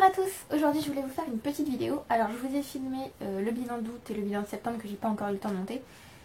à tous, aujourd'hui je voulais vous faire une petite vidéo. Alors je vous ai filmé le bilan d'août et le bilan de septembre que j'ai pas encore eu le temps de monter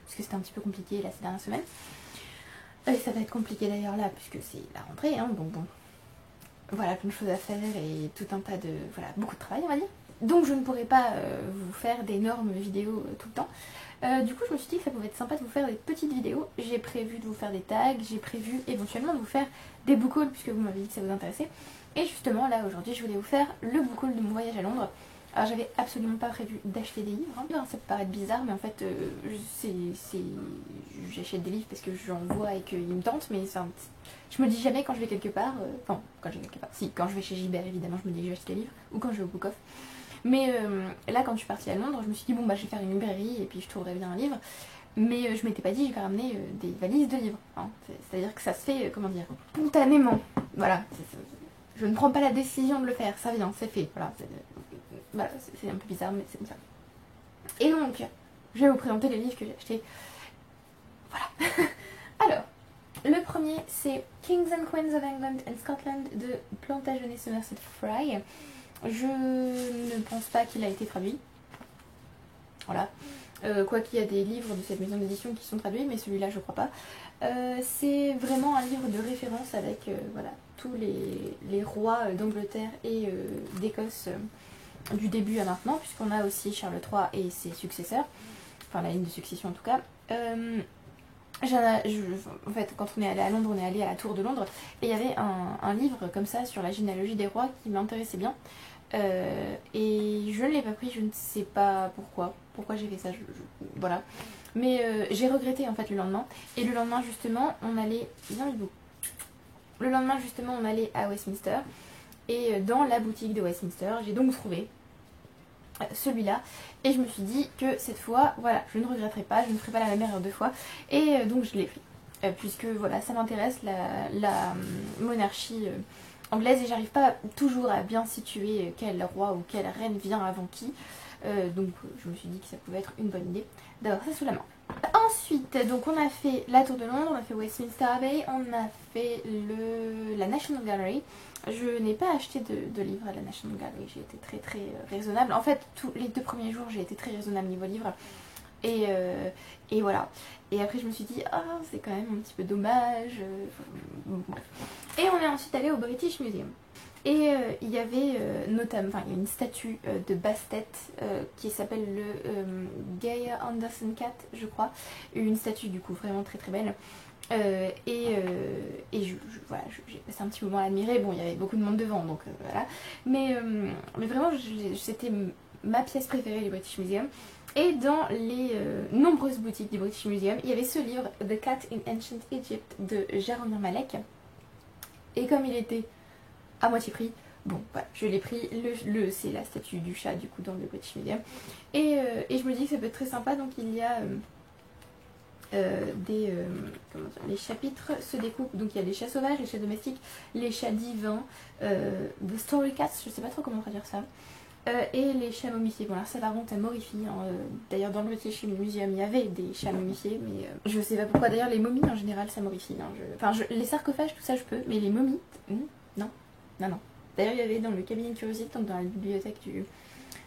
parce que c'était un petit peu compliqué là ces dernières semaines. Et ça va être compliqué d'ailleurs là puisque c'est la rentrée hein, donc bon. Voilà, plein de choses à faire et tout un tas de... voilà, beaucoup de travail on va dire. Donc je ne pourrai pas vous faire d'énormes vidéos tout le temps. Du coup je me suis dit que ça pouvait être sympa de vous faire des petites vidéos. J'ai prévu de vous faire des tags, j'ai prévu éventuellement de vous faire des book hauls puisque vous m'avez dit que ça vous intéressait. Et justement là aujourd'hui je voulais vous faire le book haul de mon voyage à Londres. Alors j'avais absolument pas prévu d'acheter des livres, hein. Ça peut paraître bizarre mais en fait j'achète des livres parce que j'en vois et qu'ils me tentent, mais je me dis jamais quand je vais quelque part, enfin quand je vais quelque part, si quand je vais chez Gibert évidemment je me dis que je vais acheter des livres, ou quand je vais au Book Off. Mais là quand je suis partie à Londres je me suis dit bon bah je vais faire une librairie et puis je trouverai bien un livre. Mais je m'étais pas dit je vais ramener des valises de livres, hein. C'est-à-dire que ça se fait, comment dire, spontanément. Voilà, je ne prends pas la décision de le faire, ça vient, c'est fait, voilà. Voilà, c'est un peu bizarre mais c'est comme ça. Et donc, je vais vous présenter les livres que j'ai achetés. Voilà. Alors, le premier c'est Kings and Queens of England and Scotland de Plantagenet Somerset Fry. Je ne pense pas qu'il a été traduit. Voilà. Quoi qu'il y a des livres de cette maison d'édition qui sont traduits, mais celui-là je crois pas. C'est vraiment un livre de référence avec voilà, tous les rois d'Angleterre et d'Écosse du début à maintenant, puisqu'on a aussi Charles III et ses successeurs, enfin la ligne de succession en tout cas. En fait, quand on est allé à Londres, on est allé à la Tour de Londres, et il y avait un livre comme ça sur la généalogie des rois qui m'intéressait bien. Et je ne l'ai pas pris, je ne sais pas pourquoi j'ai fait ça, voilà. Mais j'ai regretté en fait le lendemain. Et le lendemain justement, on allait... Le lendemain justement, on allait à Westminster. Et dans la boutique de Westminster, j'ai donc trouvé celui-là. Et je me suis dit que cette fois, voilà, je ne regretterai pas, je ne ferai pas la même erreur deux fois. Et donc je l'ai pris. Puisque voilà, ça m'intéresse, la monarchie... anglaise, et j'arrive pas toujours à bien situer quel roi ou quelle reine vient avant qui. Donc je me suis dit que ça pouvait être une bonne idée d'avoir ça sous la main. Ensuite, donc on a fait la Tour de Londres, on a fait Westminster Abbey, on a fait la National Gallery. Je n'ai pas acheté de livres à la National Gallery, j'ai été très raisonnable. En fait, tous les 2 premiers jours, j'ai été très raisonnable niveau livre. Et voilà. Et après je me suis dit, ah c'est quand même un petit peu dommage. Bref. Et on est ensuite allé au British Museum. Et il y avait notamment, enfin il y a une statue de Bastet qui s'appelle le Geir Andersen Cat, je crois. Une statue du coup vraiment très belle. Voilà, j'ai passé un petit moment à l'admirer. Bon, il y avait beaucoup de monde devant, donc voilà. Mais vraiment, c'était ma pièce préférée du British Museum. Et dans les nombreuses boutiques du British Museum, il y avait ce livre, The Cat in Ancient Egypt de Jaromir Malek. Et comme il était à moitié prix, bon, voilà, je l'ai pris. C'est la statue du chat, du coup, dans le British Museum. Et je me dis que ça peut être très sympa, donc il y a... les chapitres se découpent, donc il y a les chats sauvages, les chats domestiques, les chats divins, the story cats, je sais pas trop comment traduire ça, et les chats momifiés. Bon alors ça par contre ça morifie, hein. D'ailleurs dans le British Museum il y avait des chats momifiés, mais je sais pas pourquoi. D'ailleurs les momies en général ça morifie, hein. Les sarcophages tout ça je peux, mais les momies, non. D'ailleurs il y avait dans le cabinet de curiosité, donc dans la bibliothèque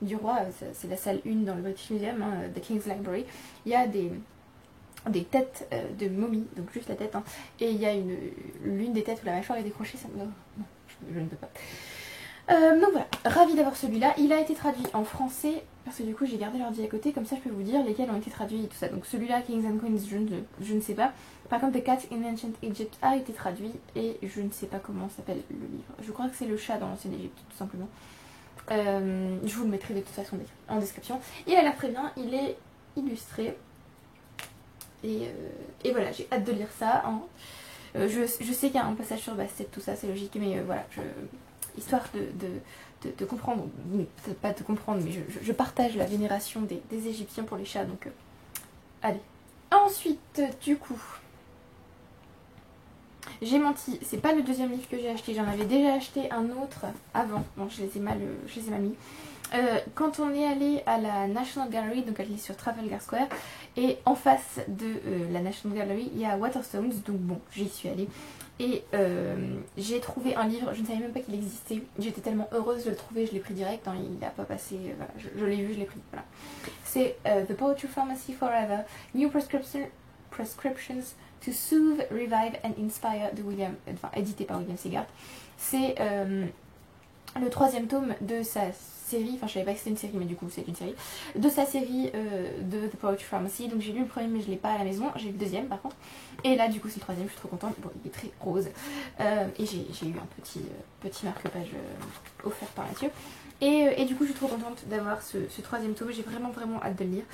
du roi, c'est la salle 1 dans le British Museum, hein, The King's Library, il y a des têtes de momies, donc juste la tête, hein. Et il y a l'une des têtes où la mâchoire est décrochée, ça me... Non, je ne peux pas. Donc voilà, ravie d'avoir celui-là. Il a été traduit en français, parce que du coup j'ai gardé l'ordi à côté, comme ça je peux vous dire lesquels ont été traduits et tout ça. Donc celui-là, Kings and Queens, je ne sais pas. Par contre, The Cat in Ancient Egypt a été traduit, et je ne sais pas comment s'appelle le livre. Je crois que c'est le chat dans l'ancienne Égypte, tout simplement. Je vous le mettrai de toute façon en description. Il a l'air très bien, il est illustré. Et voilà, j'ai hâte de lire ça, hein. Je sais qu'il y a un passage sur Bastet, tout ça, c'est logique, mais voilà, histoire de comprendre, peut-être pas de comprendre, mais je partage la vénération des Égyptiens pour les chats, donc allez. Ensuite, du coup, j'ai menti, c'est pas le deuxième livre que j'ai acheté, j'en avais déjà acheté un autre avant, bon je les ai mal mis. Quand on est allé à la National Gallery, donc elle est sur Trafalgar Square, et en face de la National Gallery il y a Waterstones, donc bon j'y suis allée. Et j'ai trouvé un livre, je ne savais même pas qu'il existait. J'étais tellement heureuse de le trouver, je l'ai pris direct, hein, il n'a pas passé, voilà, je l'ai vu, je l'ai pris, voilà. C'est The Poetry Pharmacy Forever, New Prescriptions to Soothe, Revive and Inspire de édité par William Sigard. C'est le 3e tome de sa série, enfin je savais pas que c'était une série mais du coup c'est une série, de sa série de The Poetry Pharmacy. Donc j'ai lu le premier mais je l'ai pas à la maison, j'ai lu le 2e par contre. Et là du coup c'est le 3e, je suis trop contente, bon il est très rose. Et j'ai eu un petit marque-page offert par Mathieu. Et du coup je suis trop contente d'avoir ce 3e tome, j'ai vraiment hâte de le lire.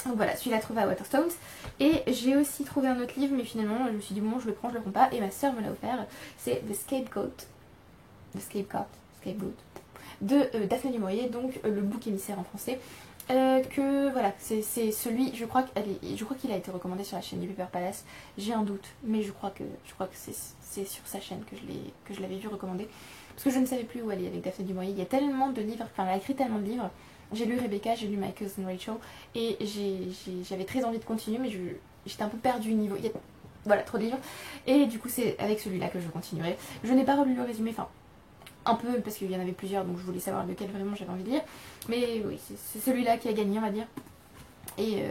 Donc voilà, celui-là trouvé à Waterstones. Et j'ai aussi trouvé un autre livre, mais finalement je me suis dit bon je le prends, pas. Et ma soeur me l'a offert, c'est The Scapegoat de Daphné du Maurier, donc le bouc émissaire en français. Que voilà, c'est celui, je crois qu'il a été recommandé sur la chaîne du Paper Palace. J'ai un doute, mais je crois que c'est sur sa chaîne que je l'avais vu recommander. Parce que je ne savais plus où aller avec Daphné du Maurier. Il y a tellement de livres, enfin elle a écrit tellement de livres. J'ai lu Rebecca, j'ai lu My Cousin Rachel, et j'avais très envie de continuer, mais j'étais un peu perdue niveau. Voilà, trop de livres. Et du coup c'est avec celui-là que je continuerai. Je n'ai pas relu le résumé, enfin un peu parce qu'il y en avait plusieurs, donc je voulais savoir lequel vraiment j'avais envie de lire. Mais oui, c'est celui-là qui a gagné, on va dire. Et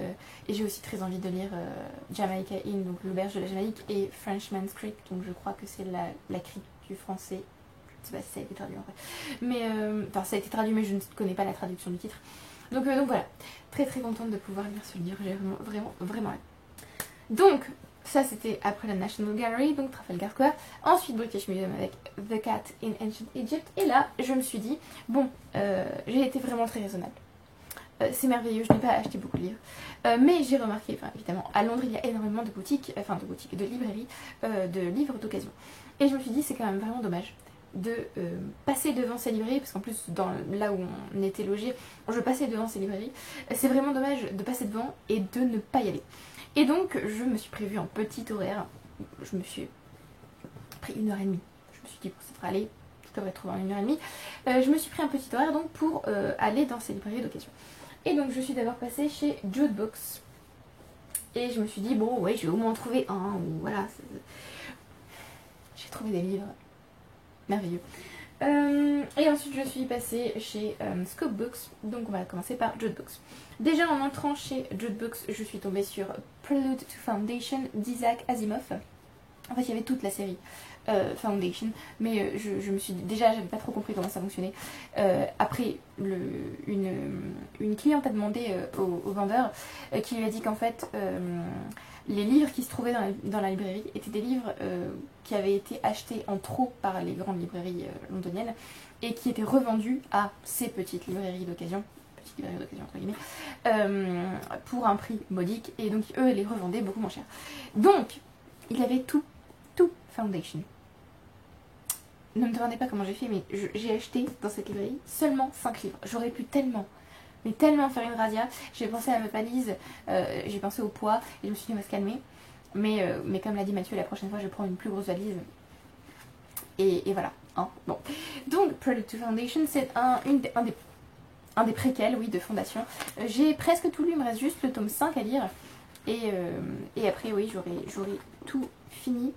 j'ai aussi très envie de lire Jamaica Inn, donc l'auberge de la Jamaïque, et Frenchman's Creek, donc je crois que c'est la crique du français. Je sais pas si ça a été traduit en vrai. Mais, enfin ça a été traduit mais je ne connais pas la traduction du titre. Donc voilà, très contente de pouvoir lire ce livre, j'ai vraiment hâte. Donc, ça c'était après la National Gallery, donc Trafalgar Square. Ensuite British Museum avec The Cat in Ancient Egypt. Et là, je me suis dit, bon, j'ai été vraiment très raisonnable. C'est merveilleux, je n'ai pas acheté beaucoup de livres. Mais j'ai remarqué, enfin évidemment, à Londres il y a énormément de boutiques, de librairies, de livres d'occasion. Et je me suis dit, c'est quand même vraiment dommage de passer devant ces librairies, parce qu'en plus, là où on était logé, je passais devant ces librairies. C'est vraiment dommage de passer devant et de ne pas y aller. Et donc, je me suis prévu un petit horaire. Je me suis pris 1h30. Je me suis dit, bon, ça devrait aller, je devrais trouver en 1h30. Je me suis pris un petit horaire donc pour aller dans ces librairies d'occasion. Et donc, je suis d'abord passée chez Jude Books. Et je me suis dit, bon, ouais, je vais au moins en trouver un. Ou voilà. J'ai trouvé des livres merveilleux. Et ensuite, je suis passée chez Scope Books. Donc, on va commencer par Jude Books. Déjà, en entrant chez Jude Books, je suis tombée sur Prelude to Foundation d'Isaac Asimov. En fait, il y avait toute la série Foundation, mais je me suis dit, déjà, j'avais pas trop compris comment ça fonctionnait. Après, une cliente a demandé au vendeur qui lui a dit qu'en fait, les livres qui se trouvaient dans la librairie étaient des livres qui avaient été achetés en trop par les grandes librairies londoniennes et qui étaient revendus à ces petites librairies d'occasion entre guillemets, pour un prix modique, et donc eux les revendaient beaucoup moins cher. Donc il y avait tout Foundation. Ne me demandez pas comment j'ai fait, mais j'ai acheté dans cette librairie seulement 5 livres. J'aurais pu tellement faire une razzia. J'ai pensé à ma valise, j'ai pensé au poids, et je me suis dit on va se calmer. Mais comme l'a dit Mathieu, la prochaine fois je prends une plus grosse valise. Et voilà. Hein, bon. Donc Prelude to Foundation, c'est un des préquels, oui, de Fondation. J'ai presque tout lu, il me reste juste le tome 5 à lire. Et après, oui, j'aurai tout fini.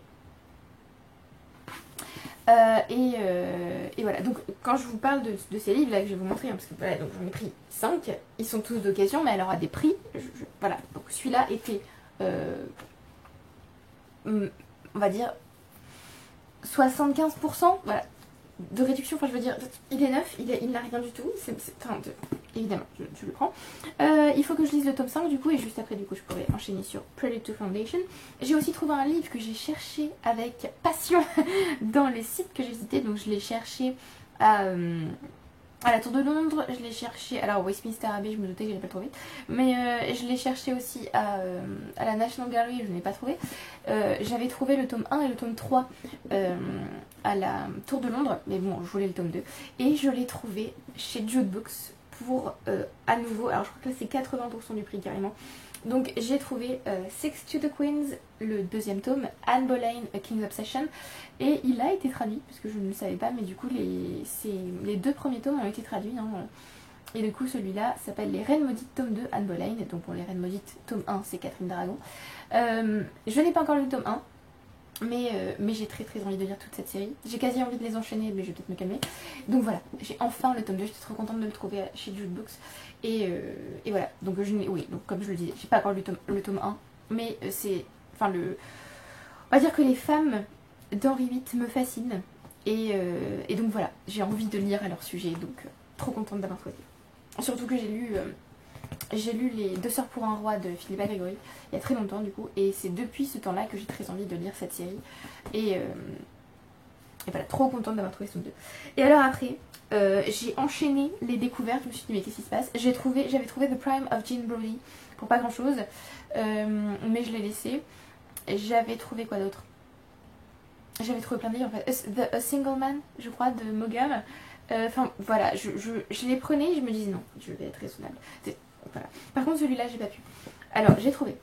Et voilà, donc quand je vous parle de ces livres là que je vais vous montrer, hein, parce que voilà, donc j'en ai pris 5, ils sont tous d'occasion, mais alors à des prix, voilà, donc celui-là était, on va dire, 75%, voilà, de réduction, enfin je veux dire, il est neuf, il n'a rien du tout, évidemment, je le prends. Il faut que je lise le tome 5 du coup, et juste après du coup je pourrais enchaîner sur Prelude to Foundation. J'ai aussi trouvé un livre que j'ai cherché avec passion dans les sites que j'ai cités, donc je l'ai cherché à la Tour de Londres, je l'ai cherché, alors Westminster Abbey, je me doutais que je n'allais pas le trouver, mais je l'ai cherché aussi à la National Gallery, je ne l'ai pas trouvé. J'avais trouvé le tome 1 et le tome 3 à la Tour de Londres, mais bon, je voulais le tome 2, et je l'ai trouvé chez Jude Books pour à nouveau, alors je crois que là c'est 80% du prix carrément. Donc j'ai trouvé Six to the Queens, le 2e tome, Anne Boleyn, A King's Obsession, et il a été traduit, puisque je ne le savais pas, mais du coup les 2 premiers tomes ont été traduits, hein, et du coup celui-là s'appelle Les Reines Maudites tome 2, Anne Boleyn, donc pour Les Reines Maudites tome 1 c'est Catherine Dragon. Je n'ai pas encore lu le tome 1, Mais j'ai très très envie de lire toute cette série. J'ai quasi envie de les enchaîner, mais je vais peut-être me calmer. Donc voilà, j'ai enfin le tome 2, j'étais trop contente de le trouver chez Jude Books. Et voilà, donc oui, donc comme je le disais, j'ai pas encore lu le tome 1, mais c'est... Enfin on va dire que les femmes d'Henri VIII me fascinent. Et donc voilà, j'ai envie de lire à leur sujet, donc trop contente d'avoir trouvé. Surtout que j'ai lu les Deux sœurs pour un roi de Philippa Gregory il y a très longtemps du coup, et c'est depuis ce temps-là que j'ai très envie de lire cette série. Et voilà, trop contente d'avoir trouvé ce tome 2. Et alors après, j'ai enchaîné les découvertes, je me suis dit mais qu'est-ce qui se passe. J'avais trouvé The Prime of Jean Brodie pour pas grand chose, mais je l'ai laissé. J'avais trouvé quoi d'autre? J'avais trouvé plein de livres en fait. A Single Man, je crois, de Mogam. Enfin voilà, je les prenais et je me disais non, je vais être raisonnable. Voilà. Par contre celui-là j'ai pas pu. Alors j'ai trouvé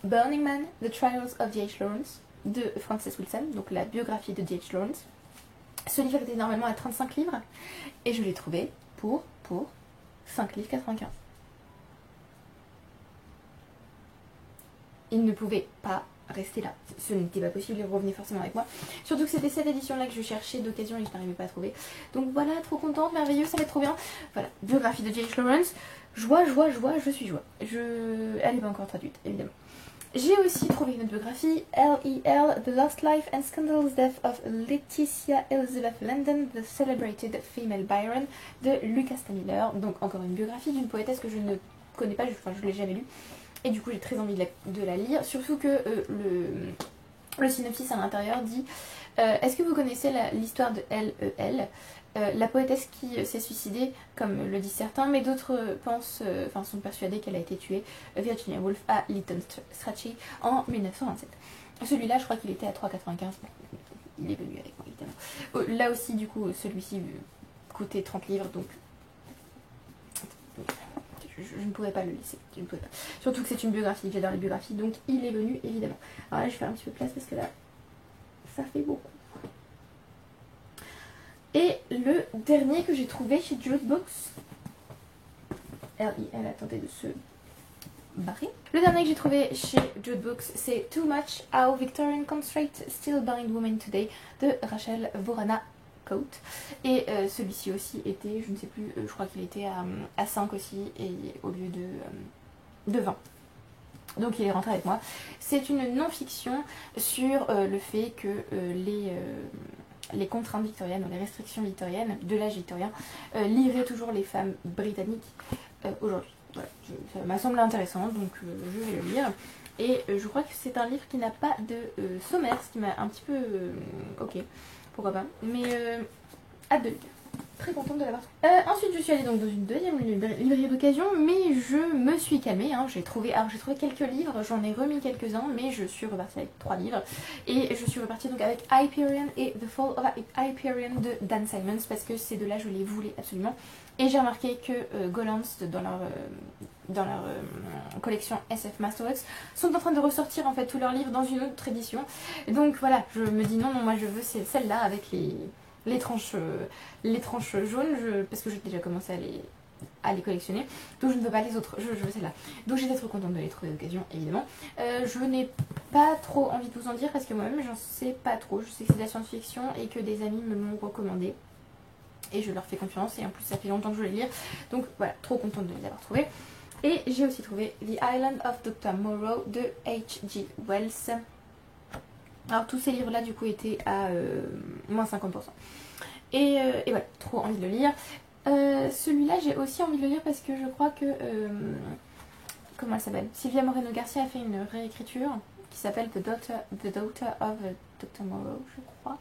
Burning Man, The Trials of D.H. Lawrence de Frances Wilson, donc la biographie de D.H. Lawrence. Ce livre était normalement à 35 livres et je l'ai trouvé pour 5 livres 95. Il ne pouvait pas rester là, ce n'était pas possible, il revenait forcément avec moi. Surtout que c'était cette édition là que je cherchais d'occasion et que je n'arrivais pas à trouver. Donc voilà, trop contente, merveilleux, ça va être trop bien. Voilà, biographie de D.H. Lawrence. Joie, je suis joie. Elle n'est pas encore traduite, évidemment. J'ai aussi trouvé une autre biographie, L.E.L. The Lost Life and Scandalous Death of Laetitia Elizabeth Landon, The Celebrated Female Byron de Lucas Miller. Donc encore une biographie d'une poétesse que je ne connais pas, je ne l'ai jamais lue. Et du coup j'ai très envie de la lire, surtout que le synopsis à l'intérieur dit est-ce que vous connaissez l'histoire de L.E.L. La poétesse qui s'est suicidée, comme le disent certains, mais d'autres sont persuadés qu'elle a été tuée, Virginia Woolf, à Lytton Strachey en 1927. Celui-là, je crois qu'il était à 3,95. Il est venu avec moi, évidemment. Là aussi, du coup, celui-ci coûtait 30 livres, donc je ne pouvais pas le laisser. Je ne pouvais pas. Surtout que c'est une biographie, j'adore les biographies, donc il est venu, évidemment. Alors là, je vais faire un petit peu de place parce que là, ça fait beaucoup. Et le dernier que j'ai trouvé chez Jude Books, elle a tenté de se barrer. Le dernier que j'ai trouvé chez Jude Books, c'est Too Much How Victorian Constraint Still Bind Women Today de Rachel Vorana Coat. Et celui-ci aussi était, je ne sais plus, je crois qu'il était à 5 aussi, et au lieu de 20. Donc il est rentré avec moi. C'est une non-fiction sur le fait que les contraintes victoriennes ou les restrictions victoriennes de l'âge victorien liraient toujours les femmes britanniques aujourd'hui. Voilà, ça m'a semblé intéressant, donc je vais le lire. Et je crois que c'est un livre qui n'a pas de sommaire, ce qui m'a un petit peu... ok, pourquoi pas. Mais hâte de le lire. Très contente de l'avoir trouvé. Ensuite je suis allée donc dans une deuxième librairie d'occasion, mais je me suis calmée, hein. J'ai trouvé quelques livres, j'en ai remis quelques-uns, mais je suis repartie avec 3 livres. Et je suis repartie donc avec Hyperion et The Fall of Hyperion de Dan Simmons, parce que ces deux-là je les voulais absolument. Et j'ai remarqué que Gollancz, dans leur collection SF Masterworks, sont en train de ressortir en fait tous leurs livres dans une autre édition. Donc voilà, je me dis non, moi je veux celle-là avec les tranches jaunes, parce que j'ai déjà commencé à les collectionner, donc je ne veux pas les autres, je veux celle-là. Donc j'étais trop contente de les trouver d'occasion, évidemment. Je n'ai pas trop envie de vous en dire parce que moi-même j'en sais pas trop. Je sais que c'est de la science-fiction et que des amis me l'ont recommandé et je leur fais confiance, et en plus ça fait longtemps que je veux les lire, donc voilà, trop contente de les avoir trouvés. Et j'ai aussi trouvé The Island of Dr. Moreau de H.G. Wells. Alors tous ces livres là du coup étaient à moins 50%. Et voilà, trop envie de le lire. Celui-là j'ai aussi envie de le lire parce que je crois que... comment elle s'appelle, Silvia Moreno Garcia a fait une réécriture qui s'appelle The Daughter of Dr. Moreau, je crois.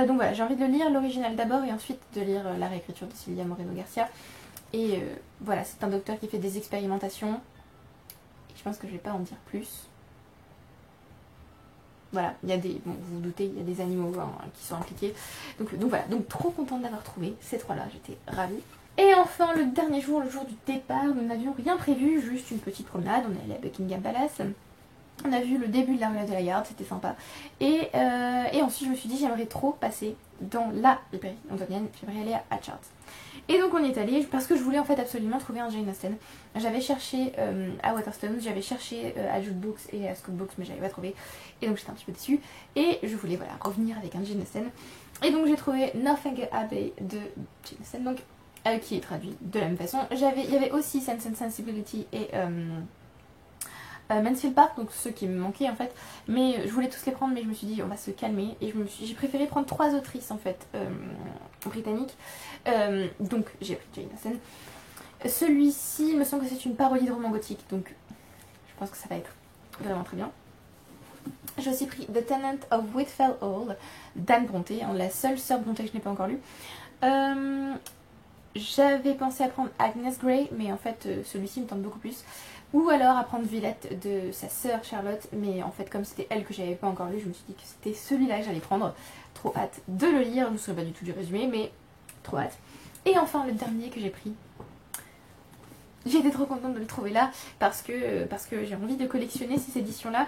Donc voilà, j'ai envie de le lire, l'original d'abord, et ensuite de lire la réécriture de Silvia Moreno Garcia. Et voilà, c'est un docteur qui fait des expérimentations. Et je pense que je vais pas en dire plus. Voilà, il y a des... Bon, vous vous doutez, il y a des animaux qui sont impliqués. Donc voilà, donc trop contente d'avoir trouvé ces trois-là, j'étais ravie. Et enfin, le dernier jour, le jour du départ, nous n'avions rien prévu, juste une petite promenade. On est allé à Buckingham Palace. On a vu le début de la Ruelle de la Garde, c'était sympa. Et ensuite je me suis dit j'aimerais trop passer dans la librairie londonienne, j'aimerais aller à Hatchard. Et donc on y est allé parce que je voulais en fait absolument trouver un Jane Austen. J'avais cherché à Waterstones, j'avais cherché à Jute Books et à Scoop Books mais j'avais pas trouvé. Et donc j'étais un petit peu déçue. Et je voulais voilà revenir avec un Jane Austen. Et donc j'ai trouvé Northanger Abbey de Jane Austen, donc, qui est traduit de la même façon. Il y avait aussi Sense and Sensibility et Mansfield Park, donc ceux qui me manquaient en fait, mais je voulais tous les prendre, mais je me suis dit on va se calmer et j'ai préféré prendre 3 autrices en fait britanniques, donc j'ai pris Jane Austen. Celui-ci il me semble que c'est une parodie de roman gothique, donc je pense que ça va être vraiment très bien. J'ai aussi pris The Tenant of Whitfell Hall d'Anne Brontë, la seule sœur Brontë que je n'ai pas encore lue. J'avais pensé à prendre Agnes Grey, mais en fait celui-ci me tente beaucoup plus. Ou alors à prendre Villette de sa sœur Charlotte, mais en fait comme c'était elle que j'avais pas encore lu, je me suis dit que c'était celui-là que j'allais prendre. Trop hâte de le lire, je ne me souviens pas du tout du résumé, mais trop hâte. Et enfin le dernier que j'ai pris. J'ai été trop contente de le trouver là parce que j'ai envie de collectionner ces éditions-là,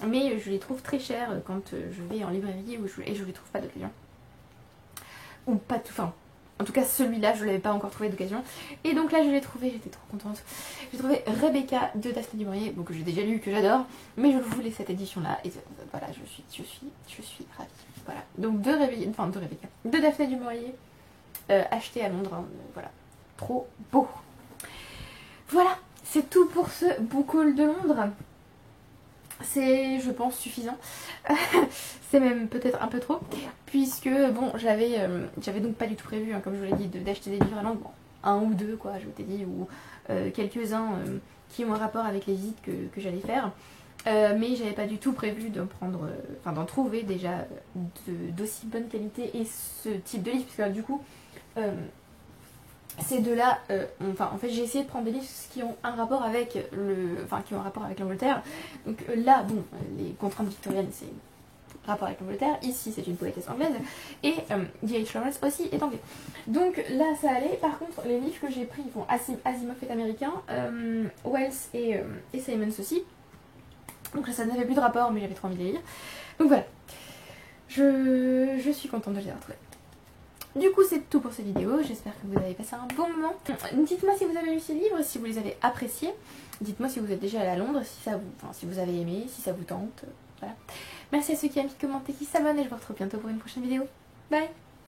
mais je les trouve très chères quand je vais en librairie et je les trouve pas d'occasion. Ou pas tout, enfin... En tout cas celui-là je ne l'avais pas encore trouvé d'occasion. Et donc là je l'ai trouvé, j'étais trop contente. J'ai trouvé Rebecca de Daphné du Maurier, que j'ai déjà lu, que j'adore. Mais je voulais cette édition là. Et voilà, je suis ravie. Voilà. Donc de Daphné du Maurier, acheté à Londres. Hein, voilà. Trop beau. Voilà, c'est tout pour ce book haul de Londres. C'est, je pense, suffisant. C'est même peut-être un peu trop, puisque bon, j'avais donc pas du tout prévu, hein, comme je vous l'ai dit, d'acheter des livres à Londres, bon, un ou deux quoi, je t'ai dit, ou quelques-uns qui ont un rapport avec les visites que j'allais faire. Mais j'avais pas du tout prévu d'en prendre, d'en trouver déjà d'aussi bonne qualité et ce type de livre, puisque du coup, ces deux-là, en fait j'ai essayé de prendre des livres qui ont un rapport avec l'Angleterre. Donc là, bon, les contraintes victoriennes, c'est rapport avec l'Angleterre. Ici, c'est une poétesse anglaise. Et D.H. Lawrence aussi est anglais. Donc là, ça allait. Par contre, les livres que j'ai pris, bon, Asimov est américain, Wells et Simons aussi. Donc là, ça n'avait plus de rapport, mais j'avais trop envie de les lire. Donc voilà. Je suis contente de les avoir trouvés. Du coup c'est tout pour cette vidéo, j'espère que vous avez passé un bon moment. Dites-moi si vous avez lu ces livres, si vous les avez appréciés. Dites-moi si vous êtes déjà allé à Londres, si vous avez aimé, si ça vous tente. Voilà. Merci à ceux qui aiment, qui commentent et qui s'abonnent et je vous retrouve bientôt pour une prochaine vidéo. Bye.